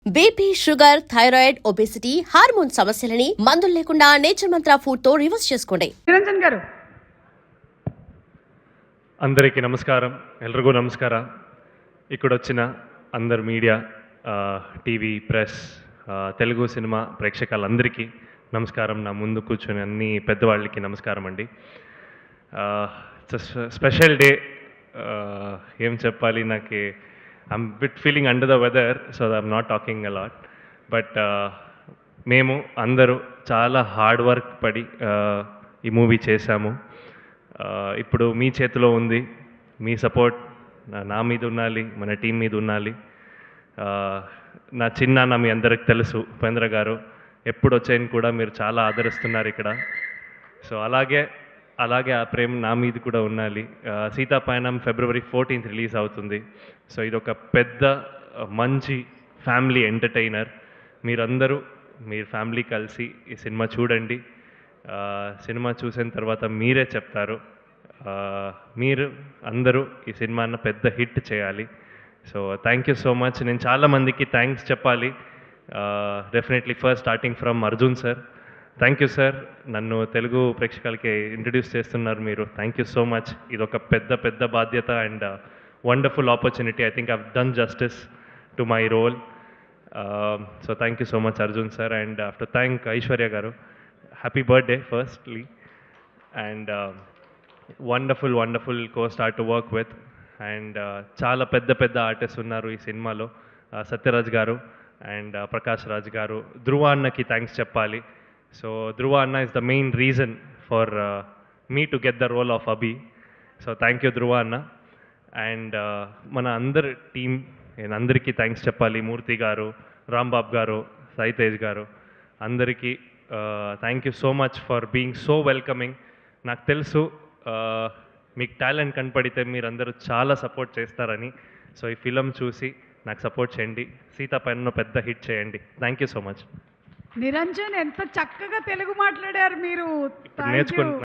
BP, sugar, thyroid, obesity, hormone సమస్యలని మందులు లేకుండా నేచర్ మంత్ర ఫుడ్ తో రివర్స్ చేసుకోండి. నిరంజన్ గారు అందరికీ నమస్కారం. ఎల్ರಿಗೂ నమస్ಕಾರ. ఇక్కడ వచ్చిన అందరు media, TV, press, Telugu cinema ప్రేక్షకులందరికీ నమస్కారం. నా ముందు కూర్చొని అన్ని పెద్దవాళ్ళకి నమస్కారం అండి. Special day. ఏం చెప్పాలి, నాకు I'm bit feeling under the weather, so I'm not talking a lot. But మేము అందరూ చాలా హార్డ్ వర్క్ పడి ఈ మూవీ చేశాము. ఇప్పుడు మీ చేతిలో ఉంది. మీ సపోర్ట్ నా మీద ఉండాలి, మన టీం మీద ఉండాలి. నా చిన్నాన్న మీ అందరికి తెలుసు, ఉపేంద్ర గారు. ఎప్పుడు వచ్చాయని కూడా మీరు చాలా ఆదరిస్తున్నారు ఇక్కడ. సో అలాగే ఆ ప్రేమ నా మీద కూడా ఉండాలి. సీతాపయనం February 14th రిలీజ్ అవుతుంది. సో ఇదొక పెద్ద మంచి ఫ్యామిలీ ఎంటర్టైనర్. మీరందరూ మీరు ఫ్యామిలీ కలిసి ఈ సినిమా చూడండి. సినిమా చూసిన తర్వాత మీరే చెప్తారు. మీరు అందరూ ఈ సినిమాను పెద్ద హిట్ చేయాలి. So thank you so much. నేను చాలామందికి థ్యాంక్స్ చెప్పాలి. Definitely first starting from Arjun sir. Thank you sir. నన్ను తెలుగు ప్రేక్షకులకి ఇంట్రడ్యూస్ చేస్తున్నారు మీరు. Thank you so much. ఇదొక పెద్ద బాధ్యత and wonderful opportunity. I think I've done justice to my role. So thank you so much Arjun sir. And after thank Aishwarya గారు. Happy birthday firstly. And wonderful co-star to work with. And చాలా పెద్ద artist ఉన్నారు ఈ సినిమాలో. సత్యరాజ్ గారు and Prakash Raj గారు. ధ్రువ అన్నకి thanks చెప్పాలి. సో ధ్రువ అన్న is the main reason for me to get the role of Abhi. So thank you Dhruva అన్న. అండ్ మన అందరి టీం, నేను అందరికీ థ్యాంక్స్ చెప్పాలి. మూర్తి గారు, రాంబాబు గారు, సాయి తేజ్ గారు, అందరికీ thank you so much for being so welcoming. నాకు తెలుసు మీకు టాలెంట్ కనపడితే మీరందరూ చాలా సపోర్ట్ చేస్తారని. సో ఈ ఫిలం చూసి నాకు సపోర్ట్ చేయండి. సీతాపయనంలో పెద్ద హిట్ చేయండి. Thank you so much. Niranjan ఎంత చక్కగా తెలుగు మాట్లాడారు మీరు. నేర్చుకుంటున్నాను.